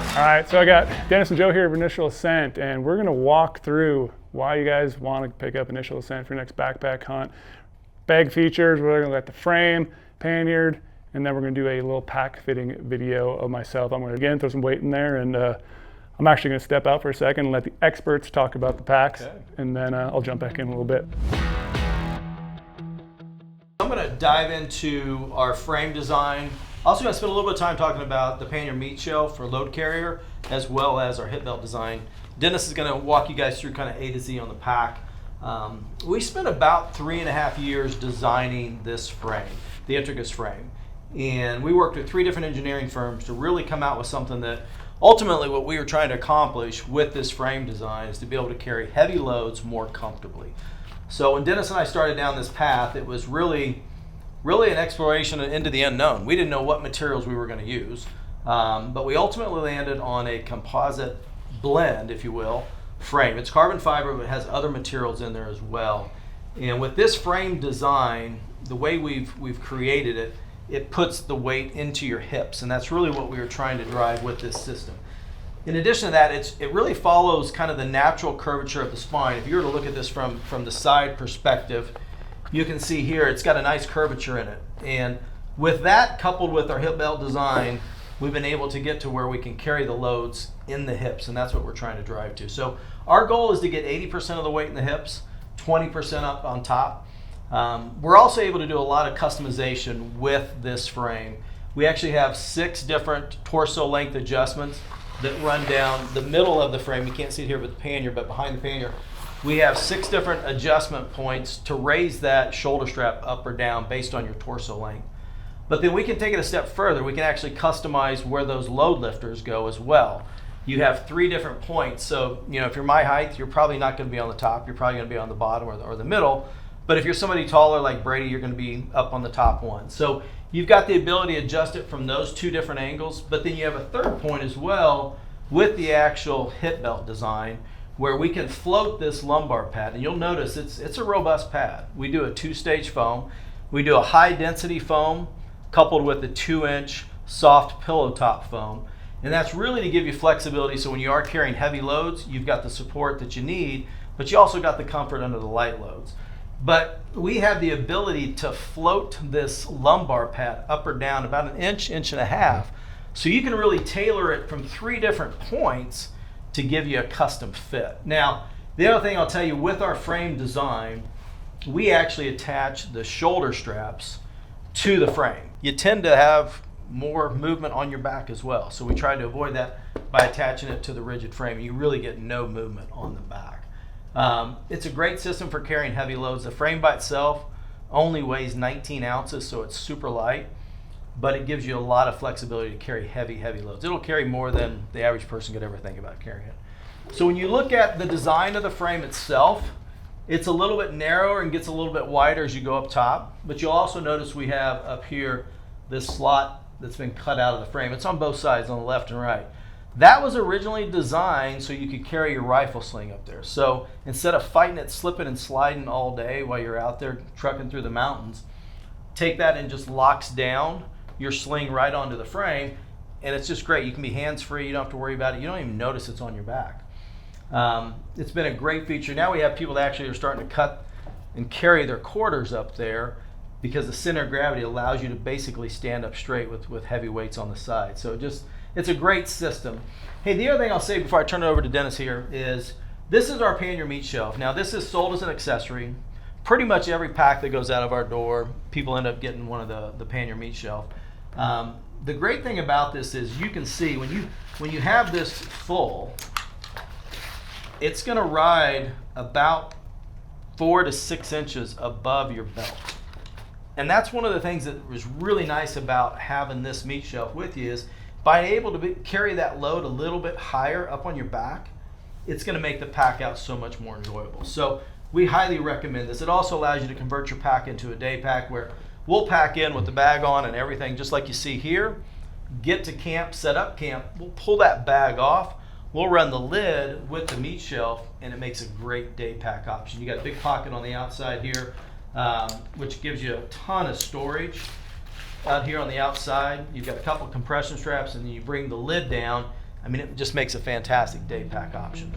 All right, so I got Dennis and Joe here of Initial Ascent, and we're gonna walk through why you guys want to pick up Initial Ascent for your next backpack hunt. Bag features, we're gonna let the frame, panniard, and then we're gonna do a little pack fitting video of myself. I'm gonna again throw some weight in there, and I'm actually gonna step out for a second and let the experts talk about the packs, and then I'll jump back in a little bit. I'm gonna dive into our frame design. Also gonna spend a little bit of time talking about the pannier meat shelf for load carrier, as well as our hip belt design. Dennis is gonna walk you guys through kind of A to Z on the pack. We spent about 3.5 years designing this frame, the Intricus frame. And we worked with 3 different engineering firms to really come out with something that ultimately what we were trying to accomplish with this frame design is to be able to carry heavy loads more comfortably. So when Dennis and I started down this path, it was really an exploration into the unknown. We didn't know what materials we were going to use, but we ultimately landed on a composite blend, if you will, frame. It's carbon fiber, but it has other materials in there as well. And with this frame design, the way we've created it, it puts the weight into your hips, and that's really what we were trying to drive with this system. In addition to that, it really follows kind of the natural curvature of the spine. If you were to look at this from the side perspective, you can see here it's got a nice curvature in it. And with that, coupled with our hip belt design, we've been able to get to where we can carry the loads in the hips, and that's what we're trying to drive to. So our goal is to get 80% of the weight in the hips, 20% up on top. We're also able to do a lot of customization with this frame. We actually have 6 different torso length adjustments that run down the middle of the frame. You can't see it here with the pannier, but behind the pannier, we have 6 different adjustment points to raise that shoulder strap up or down based on your torso length. But then we can take it a step further. We can actually customize where those load lifters go as well. You have 3 different points. So, if you're my height, you're probably not going to be on the top. You're probably going to be on the bottom or the middle. But if you're somebody taller like Brady, you're going to be up on the top one. So you've got the ability to adjust it from those 2 different angles. But then you have a third point as well with the actual hip belt design, where we can float this lumbar pad. And you'll notice it's a robust pad. We do a 2-stage foam. We do a high density foam coupled with a 2-inch soft pillow top foam. And that's really to give you flexibility, so when you are carrying heavy loads, you've got the support that you need, but you also got the comfort under the light loads. But we have the ability to float this lumbar pad up or down about 1 inch, 1.5 inches. So you can really tailor it from 3 different points to give you a custom fit. Now, the other thing I'll tell you, with our frame design, we actually attach the shoulder straps to the frame. You tend to have more movement on your back as well. So we try to avoid that by attaching it to the rigid frame. You really get no movement on the back. It's a great system for carrying heavy loads. The frame by itself only weighs 19 ounces, so it's super light, but it gives you a lot of flexibility to carry heavy loads. It'll carry more than the average person could ever think about carrying it. So when you look at the design of the frame itself, it's a little bit narrower and gets a little bit wider as you go up top, but you'll also notice we have up here this slot that's been cut out of the frame. It's on both sides, on the left and right. That was originally designed so you could carry your rifle sling up there. So instead of fighting it, slipping and sliding all day while you're out there trucking through the mountains, take that and just locks down your sling right onto the frame, and it's just great. You can be hands-free. You don't have to worry about it. You don't even notice it's on your back. It's been a great feature. Now we have people that actually are starting to cut and carry their quarters up there, because the center of gravity allows you to basically stand up straight with heavy weights on the side. So it's a great system. Hey, the other thing I'll say before I turn it over to Dennis here is, this is our pannier meat shelf. Now, this is sold as an accessory. Pretty much every pack that goes out of our door, people end up getting one of the pannier meat shelf. The great thing about this is you can see when you have this full, it's going to ride about 4 to 6 inches above your belt. And that's one of the things that was really nice about having this meat shelf with you, is by able to carry that load a little bit higher up on your back, it's going to make the pack out so much more enjoyable. So we highly recommend this. It also allows you to convert your pack into a day pack, where we'll pack in with the bag on and everything, just like you see here. Get to camp, set up camp, we'll pull that bag off, we'll run the lid with the meat shelf, and it makes a great day pack option. You got a big pocket on the outside here, which gives you a ton of storage. Out here on the outside, you've got a couple of compression straps, and then you bring the lid down, I mean, it just makes a fantastic day pack option.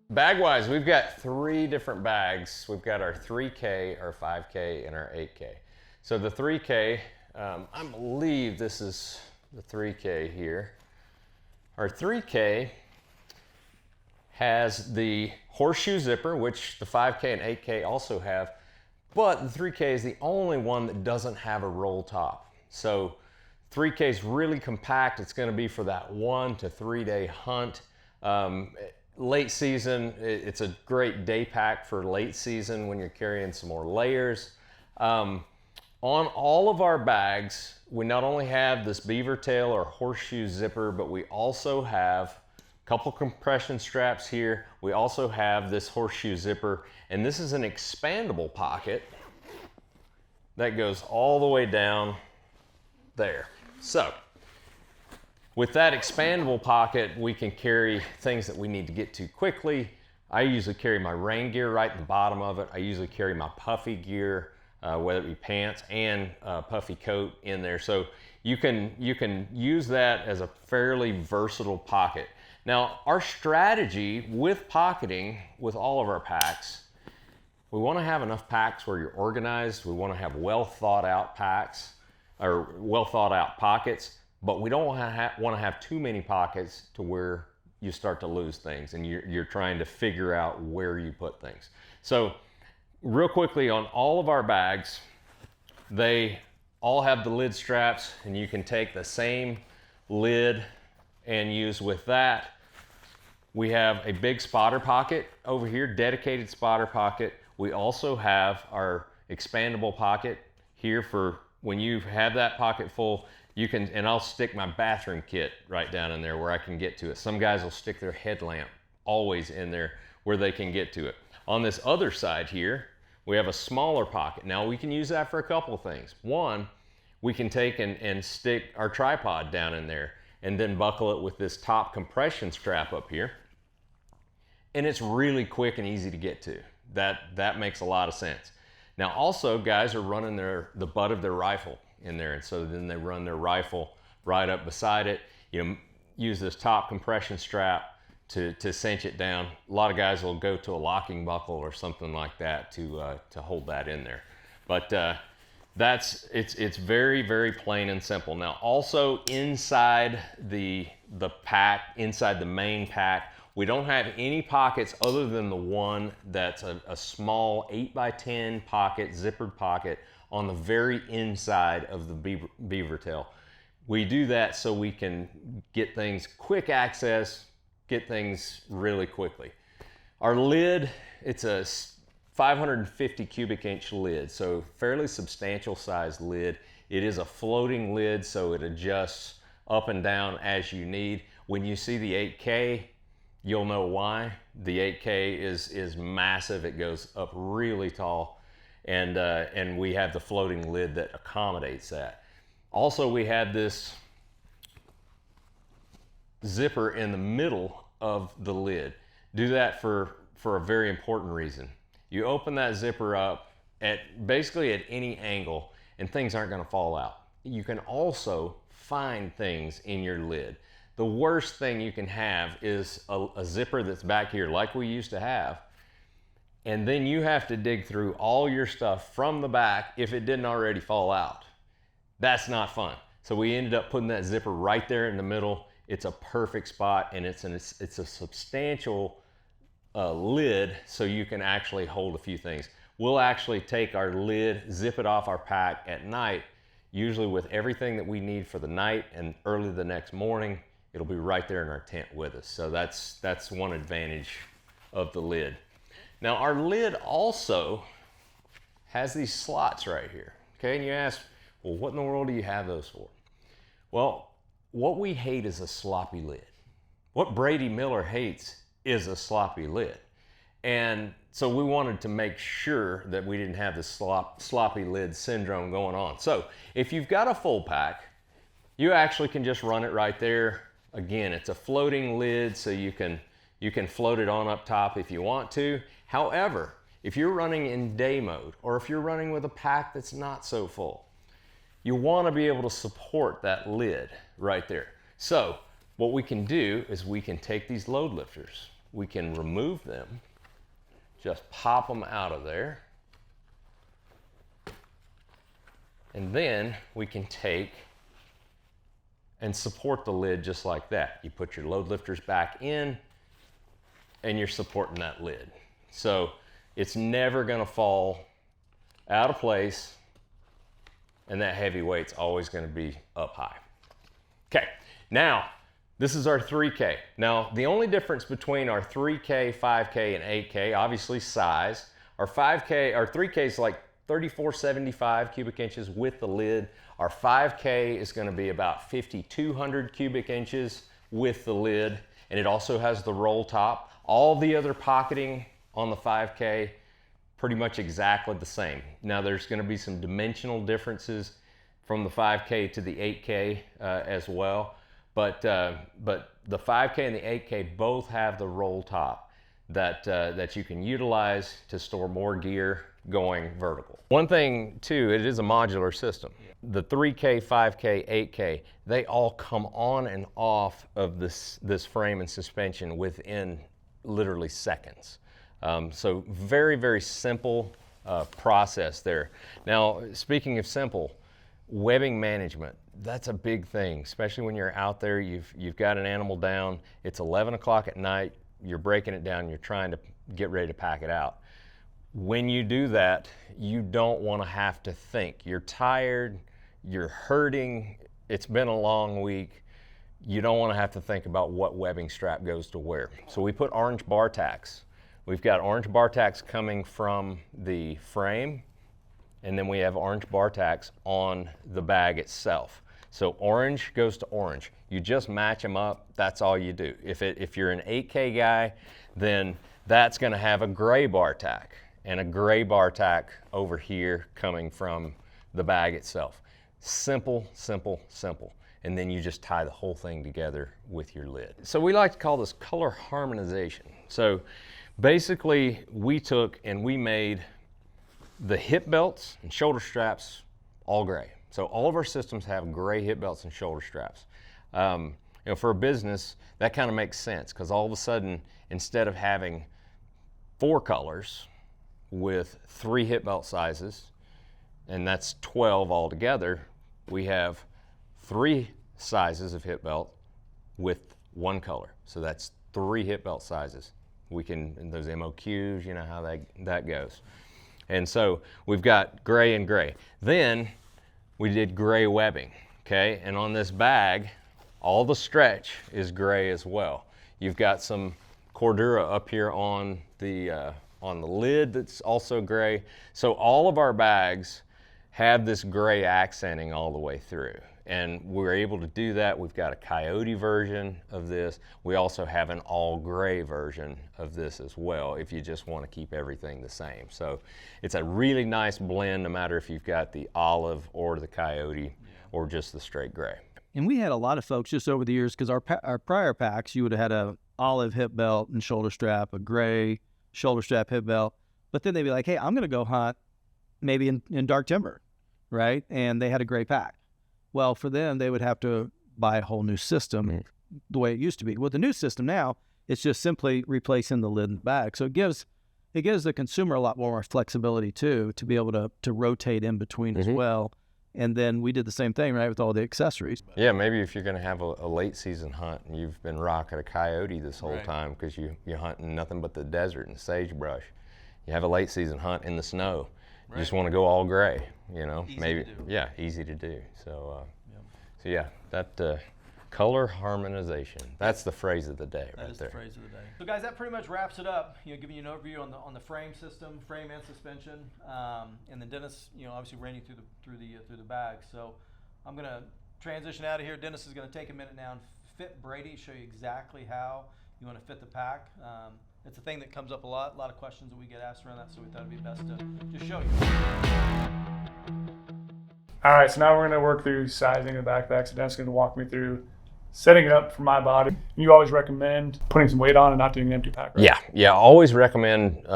Bag-wise, we've got 3 different bags. We've got our 3K, our 5K, and our 8K. So the 3K, I believe this is the 3K here. Our 3K has the horseshoe zipper, which the 5K and 8K also have, but the 3K is the only one that doesn't have a roll top. So 3K is really compact. It's going to be for that 1 to 3 day hunt. Late season, it's a great day pack for late season when you're carrying some more layers. On all of our bags, we not only have this beaver tail or horseshoe zipper, but we also have a couple compression straps here. We also have this horseshoe zipper, and this is an expandable pocket that goes all the way down there. So with that expandable pocket, we can carry things that we need to get to quickly. I usually carry my rain gear right in the bottom of it. I usually carry my puffy gear, whether it be pants and puffy coat in there. So you can use that as a fairly versatile pocket. Now, our strategy with pocketing with all of our packs, we want to have enough packs where you're organized. We want to have well thought out packs or well thought out pockets, but we don't want to have too many pockets to where you start to lose things and you're trying to figure out where you put things. So real quickly, on all of our bags, they all have the lid straps, and you can take the same lid and use with that. We have a big spotter pocket over here, dedicated spotter pocket. We also have our expandable pocket here for when you have that pocket full, you can, and I'll stick my bathroom kit right down in there where I can get to it. Some guys will stick their headlamp always in there where they can get to it. On this other side here, we have a smaller pocket. Now we can use that for a couple of things. One, we can take and stick our tripod down in there and then buckle it with this top compression strap up here. And it's really quick and easy to get to. That makes a lot of sense. Now also, guys are running the butt of their rifle in there, and so then they run their rifle right up beside it. You know, use this top compression strap to cinch it down. A lot of guys will go to a locking buckle or something like that to hold that in there. But it's very, very plain and simple. Now also inside the pack, inside the main pack, we don't have any pockets other than the one that's a small 8x10 pocket, zippered pocket on the very inside of the beaver tail. We do that so we can get things quick access, get things really quickly. Our lid, it's a 550 cubic inch lid, so fairly substantial sized lid. It is a floating lid, so it adjusts up and down as you need. When you see the 8K, you'll know why. The 8K is massive. It goes up really tall, and we have the floating lid that accommodates that. Also, we have this zipper in the middle of the lid. Do that for a very important reason. You open that zipper up basically at any angle, and things aren't going to fall out. You can also find things in your lid. The worst thing you can have is a zipper that's back here like we used to have, and then you have to dig through all your stuff from the back if it didn't already fall out. That's not fun. So we ended up putting that zipper right there in the middle. It's a perfect spot, and it's a substantial lid, so you can actually hold a few things. We'll actually take our lid, zip it off our pack at night, usually with everything that we need for the night, and early the next morning, it'll be right there in our tent with us. So that's one advantage of the lid. Now our lid also has these slots right here. Okay, and you ask, well, what in the world do you have those for? Well, what we hate is a sloppy lid. What Brady Miller hates is a sloppy lid. And so we wanted to make sure that we didn't have this sloppy lid syndrome going on. So if you've got a full pack, you actually can just run it right there. Again, it's a floating lid, so you can float it on up top if you want to. However, if you're running in day mode, or if you're running with a pack that's not so full, you want to be able to support that lid right there. So what we can do is we can take these load lifters, we can remove them, just pop them out of there, and then we can take and support the lid just like that. You put your load lifters back in and you're supporting that lid. So it's never gonna fall out of place, and that heavy weight's always gonna be up high. Okay, now this is our 3K. Now the only difference between our 3K, 5K, and 8K, obviously size. Our 3K is like 3475 cubic inches with the lid. Our 5K is gonna be about 5200 cubic inches with the lid, and it also has the roll top. All the other pocketing on the 5K, pretty much exactly the same. Now there's gonna be some dimensional differences from the 5K to the 8K as well, but the 5K and the 8K both have the roll top that you can utilize to store more gear going vertical. One thing too, it is a modular system. The 3K, 5K, 8K, they all come on and off of this frame and suspension within literally seconds. So very, very simple process there. Now, speaking of simple, webbing management, that's a big thing, especially when you're out there, you've got an animal down, it's 11 o'clock at night, you're breaking it down, you're trying to get ready to pack it out. When you do that, you don't want to have to think. You're tired, you're hurting, it's been a long week. You don't want to have to think about what webbing strap goes to where. So we put orange bar tacks. We've got orange bar tacks coming from the frame, and then we have orange bar tacks on the bag itself. So orange goes to orange. You just match them up, that's all you do. If you're an 8K guy, then that's gonna have a gray bar tack and a gray bar tack over here coming from the bag itself. Simple, simple, simple. And then you just tie the whole thing together with your lid. So we like to call this color harmonization. So basically we took and we made the hip belts and shoulder straps all gray. So all of our systems have gray hip belts and shoulder straps. You know, for a business, that kind of makes sense because all of a sudden, instead of having 4 colors with 3 hip belt sizes, and that's 12 altogether, we have 3 sizes of hip belt with 1 color. So that's 3 hip belt sizes. We can, and those MOQs, you know how that goes. And so we've got gray and gray. Then we did gray webbing, okay? And on this bag, all the stretch is gray as well. You've got some Cordura up here on the lid that's also gray. So all of our bags have this gray accenting all the way through. And we're able to do that. We've got a coyote version of this. We also have an all gray version of this as well, if you just want to keep everything the same. So it's a really nice blend, no matter if you've got the olive or the coyote or just the straight gray. And we had a lot of folks just over the years, because our prior packs, you would have had a olive hip belt and shoulder strap, a gray shoulder strap hip belt, but then they'd be like, hey, I'm going to go hunt maybe in dark timber, right? And they had a gray pack. Well, for them, they would have to buy a whole new system the way it used to be. With the new system now, it's just simply replacing the lid and bag. So it gives the consumer a lot more flexibility too, to be able to rotate in between as well. And then we did the same thing, right, with all the accessories. Yeah, maybe if you're going to have a late season hunt and you've been rocking a coyote this whole time because you're hunting nothing but the desert and sagebrush. You have a late season hunt in the snow. You just want to go all gray, you know. Easy maybe to do. Yeah, easy to do. So so yeah, that color harmonization. That's the phrase of the day right there. The phrase of the day. So guys, that pretty much wraps it up. You know, giving you an overview on the frame system, frame and suspension, and then Dennis, you know, obviously ran you through the bag. So I'm gonna transition out of here. Dennis is gonna take a minute now and fit Brady, show you exactly how you want to fit the pack. It's a thing that comes up a lot of questions that we get asked around that, so we thought it'd be best to just show you. All right, so now we're going to work through sizing the backpack. So Dennis is going to walk me through setting it up for my body. You always recommend putting some weight on and not doing an empty pack, right? Yeah, always recommend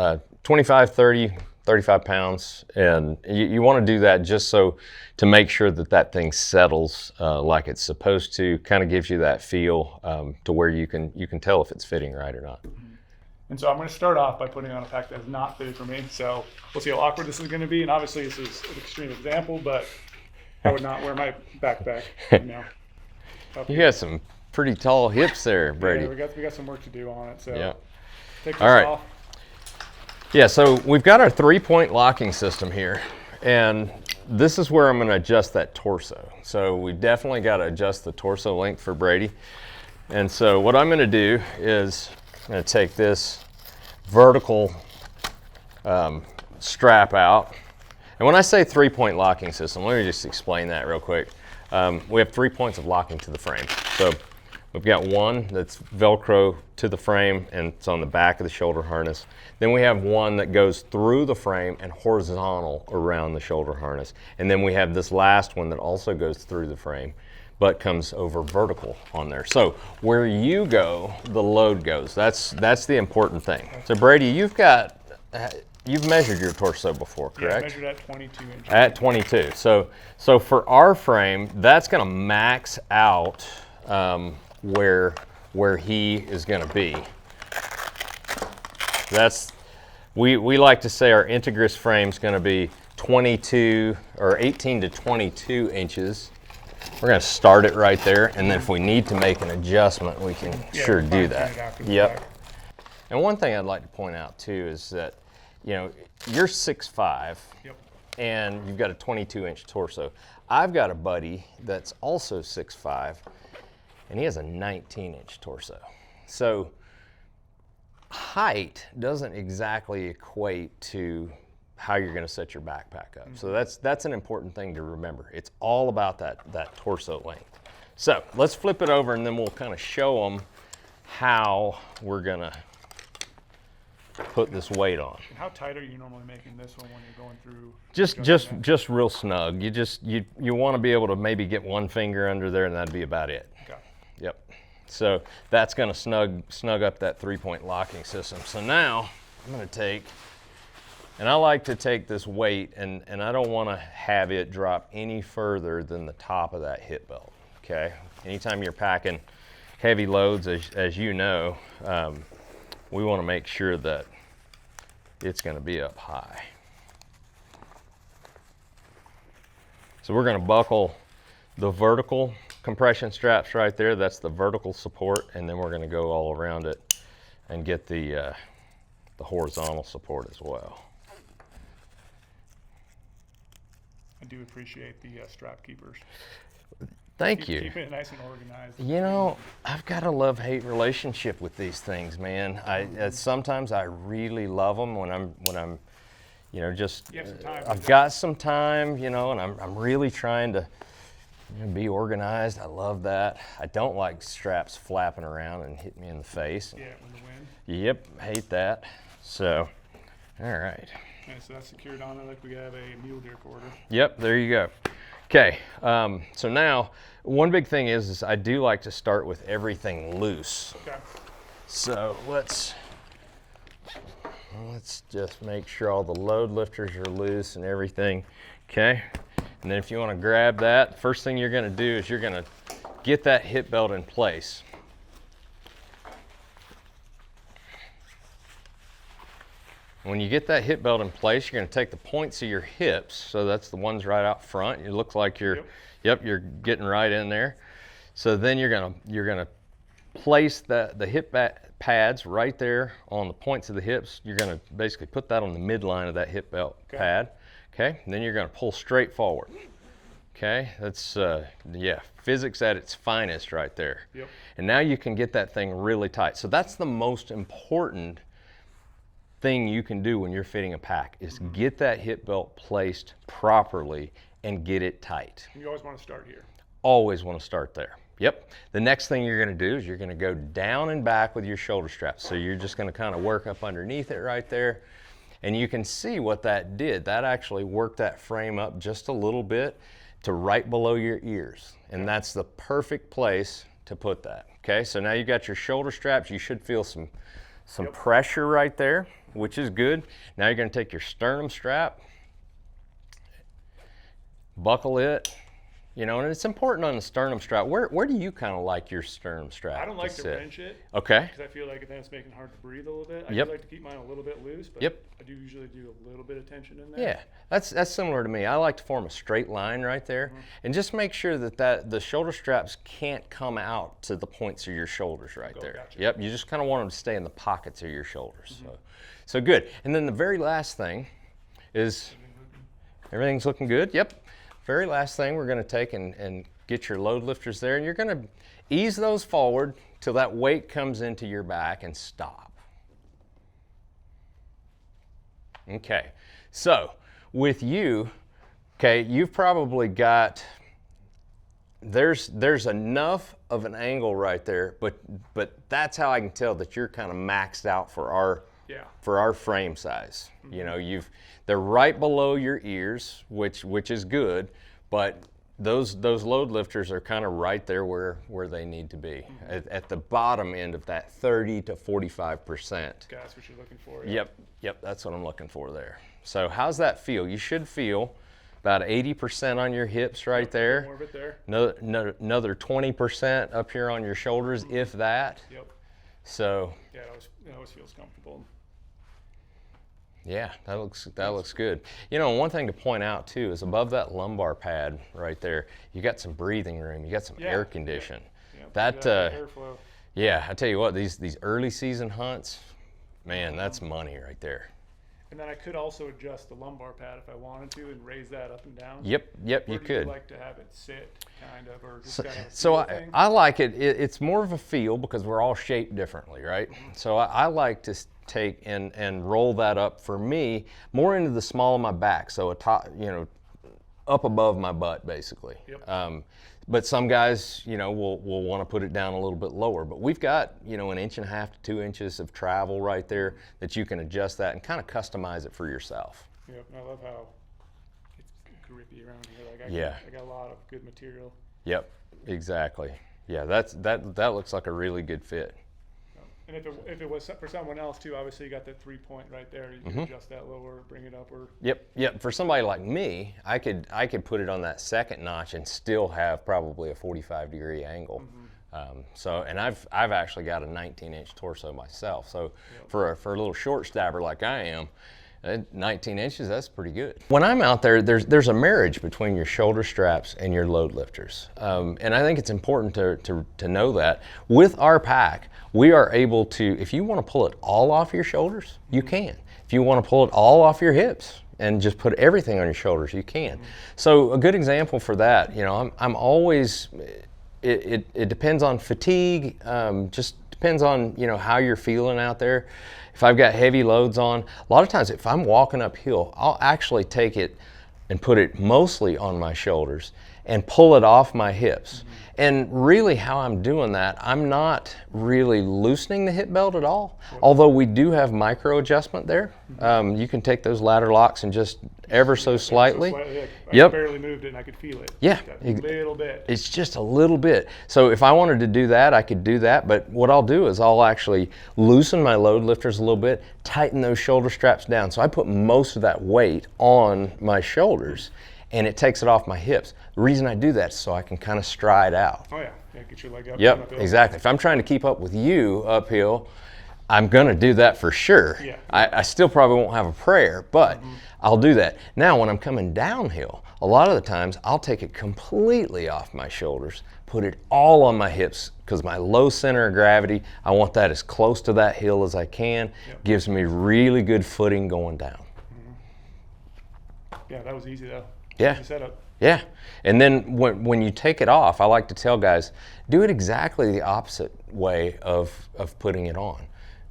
25, 30 35 pounds. And you want to do that just so to make sure that that thing settles like it's supposed to, kind of gives you that feel to where you can tell if it's fitting right or not. And so I'm going to start off by putting on a pack that is not fitted for me. So we'll see how awkward this is going to be. And obviously this is an extreme example, but I would not wear my backpack right now. You got some pretty tall hips there, Brady. Yeah, we got some work to do on it. So Yeah. take this All right. off. Yeah, so we've got our 3-point locking system here, and this is where I'm going to adjust that torso. So we definitely got to adjust the torso length for Brady. And so what I'm going to do is I'm going to take this vertical strap out. And when I say 3-point locking system, let me just explain that real quick. We have 3 points of locking to the frame. So we've got one that's Velcro to the frame and it's on the back of the shoulder harness. Then we have one that goes through the frame and horizontal around the shoulder harness. And then we have this last one that also goes through the frame but comes over vertical on there. So where you go, the load goes. That's the important thing. So Brady, you've measured your torso before, correct? Yeah, I measured at 22 inches. At 22. So for our frame, that's going to max out where he is going to be. We like to say our Integris frame is going to be 22 or 18 to 22 inches. We're going to start it right there, and then if we need to make an adjustment, we can sure do that. Yep. And one thing I'd like to point out too is that, you know, you're 6'5", Yep. and you've got a 22-inch torso. I've got a buddy that's also 6'5", and he has a 19-inch torso. So height doesn't exactly equate to how you're going to set your backpack up. So that's an important thing to remember. It's all about that torso length. So let's flip it over, and then we'll kind of show them how we're going to put this weight on. And how tight are you normally making this one when you're going through? Just real snug. You want to be able to maybe get one finger under there, and that'd be about it. Okay. Yep. So that's going to snug up that 3-point locking system. So now I'm going to take, and I like to take this weight, and I don't want to have it drop any further than the top of that hip belt. Okay. Anytime you're packing heavy loads, as you know, we want to make sure that it's going to be up high. So we're going to buckle the vertical compression straps right there. That's the vertical support, and then we're going to go all around it and get the horizontal support as well. I do appreciate the strap keepers. Thank you. Keeping it nice and organized. You know, I've got a love-hate relationship with these things, man. Sometimes I really love them when I'm, you know, just I've got some time, you know, and I'm really trying to, you know, be organized. I love that. I don't like straps flapping around and hitting me in the face. Yeah, with the wind. Yep, hate that. So, all right. Okay, so that's secured on it like we have a mule deer quarter. Yep, there you go. Okay, so now one big thing is I do like to start with everything loose. Okay. So let's just make sure all the load lifters are loose and everything. Okay, and then if you want to grab that, first thing you're going to do is you're going to get that hip belt in place. When you get that hip belt in place, you're going to take the points of your hips. So that's the ones right out front. It looks like you're, you're getting right in there. So then you're going to place the hip pads right there on the points of the hips. You're going to basically put that on the midline of that hip belt pad. Okay, and then you're going to pull straight forward. Okay, that's physics at its finest right there. Yep. And now you can get that thing really tight. So that's the most important thing you can do when you're fitting a pack is get that hip belt placed properly and get it tight. You always want to start here. Always want to start there. Yep. The next thing you're going to do is you're going to go down and back with your shoulder straps. So you're just going to kind of work up underneath it right there. And you can see what that did. That actually worked that frame up just a little bit to right below your ears. And that's the perfect place to put that. Okay, so now you got your shoulder straps. You should feel some pressure right there. which is good. Now you're going to take your sternum strap, buckle it, you know, and it's important on the sternum strap. Where do you kind of like your sternum strap? I don't like to sit? wrench it. Okay. Because I feel like then it's making it hard to breathe a little bit. I Yep. do like to keep mine a little bit loose, but Yep. I do usually do a little bit of tension in there. Yeah, that's similar to me. I like to form a straight line right there, and just make sure that the shoulder straps can't come out to the points of your shoulders right there. Gotcha. Yep, you just kind of want them to stay in the pockets of your shoulders. So good. And then the very last thing is, everything's looking good. Yep. Very last thing we're going to take and get your load lifters there, and you're going to ease those forward till that weight comes into your back and stop. Okay, so with you, okay, you've probably got, there's enough of an angle right there, but that's how I can tell that you're kind of maxed out for our frame size. You know, they're right below your ears, which is good, but those load lifters are kind of right there where they need to be, at the bottom end of that 30 to 45%. That's what you're looking for. Yep, that's what I'm looking for there. So how's that feel? You should feel about 80% on your hips right there. More of it there. Another 20% up here on your shoulders, if that. Yep. So yeah, it always feels comfortable. Yeah, that looks good. You know, one thing to point out too is above that lumbar pad right there, you got some breathing room. You got some air condition. That airflow. Yeah, I tell you what, these early season hunts, man, that's money right there. And then I could also adjust the lumbar pad if I wanted to and raise that up and down. Yep, Or you do could. You like to have it sit, kind of, or just kind of So thing? I like it. It's more of a feel because we're all shaped differently, right? So I like to take and roll that up, for me, more into the small of my back, so up above my butt, basically. Yep. But some guys, will want to put it down a little bit lower. But we've got, 1.5 to 2 inches of travel right there that you can adjust that and kind of customize it for yourself. Yep, and I love how it's grippy around here. Like I got a lot of good material. Yep, exactly. Yeah, that looks like a really good fit. And if it was for someone else too, obviously you got that 3-point right there. You can adjust that lower, bring it up, or. Yep. For somebody like me, I could put it on that second notch and still have probably a 45-degree angle. And I've actually got a 19-inch torso myself. So for a little short stabber like I am, 19 inches, that's pretty good. When I'm out there, there's a marriage between your shoulder straps and your load lifters. And I think it's important to know that. With our pack, we are able to, if you want to pull it all off your shoulders, you can. If you want to pull it all off your hips and just put everything on your shoulders, you can. So a good example for that, I'm always, it depends on fatigue, just depends on, how you're feeling out there. If I've got heavy loads on, a lot of times if I'm walking uphill, I'll actually take it and put it mostly on my shoulders and pull it off my hips. And really how I'm doing that, I'm not really loosening the hip belt at all, although we do have micro adjustment there. You can take those ladder locks and just ever so slightly. I barely moved it and I could feel it. Yeah. A little bit. It's just a little bit. So if I wanted to do that, I could do that, but what I'll do is I'll actually loosen my load lifters a little bit, tighten those shoulder straps down. So I put most of that weight on my shoulders and it takes it off my hips. The reason I do that is so I can kind of stride out. Oh yeah, get your leg up. Yep, exactly. If I'm trying to keep up with you uphill, I'm gonna do that for sure. Yeah. I still probably won't have a prayer, but I'll do that. Now when I'm coming downhill, a lot of the times I'll take it completely off my shoulders, put it all on my hips, because my low center of gravity, I want that as close to that hill as I can. Gives me really good footing going down. Yeah, that was easy though. Yeah. Easy setup. Yeah, and then when you take it off, I like to tell guys, do it exactly the opposite way of putting it on.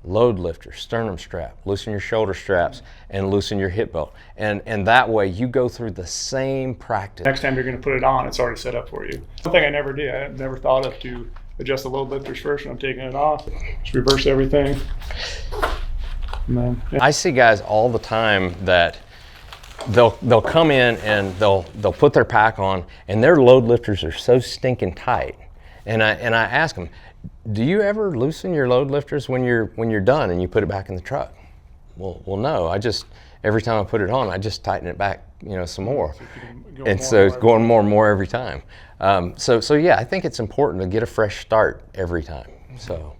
Load lifter, sternum strap, loosen your shoulder straps, and loosen your hip belt. And that way you go through the same practice. Next time you're going to put it on, it's already set up for you. One thing I never did, I never thought of to adjust the load lifters first when I'm taking it off. Just reverse everything. And then, I see guys all the time that they'll come in and they'll put their pack on and their load lifters are so stinking tight. And I ask them, do you ever loosen your load lifters when you're done and you put it back in the truck? Well, no. Every time I put it on, I just tighten it back, some more. So keep going And more so and it's more going more and more every time. So yeah, I think it's important to get a fresh start every time. So.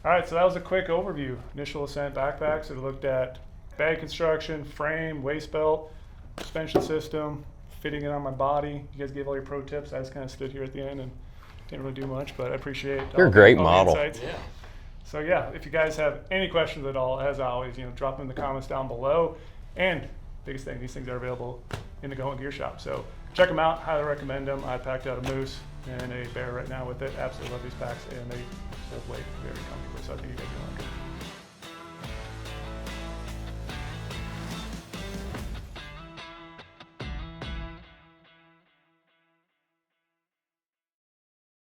All right, so that was a quick overview. Initial Ascent backpacks. So we looked at bag construction, frame, waist belt, suspension system, fitting it on my body. You guys gave all your pro tips. I just kind of stood here at the end and didn't really do much, but I appreciate You're a great model. insights. Yeah. So yeah, if you guys have any questions at all, as always, drop them in the comments down below. And biggest thing, these things are available in the GOHUNT gear shop. So check them out. Highly recommend them. I packed out a moose and a bear right now with it. Absolutely love these packs, and they hold weight very comfortably. So I think you guys are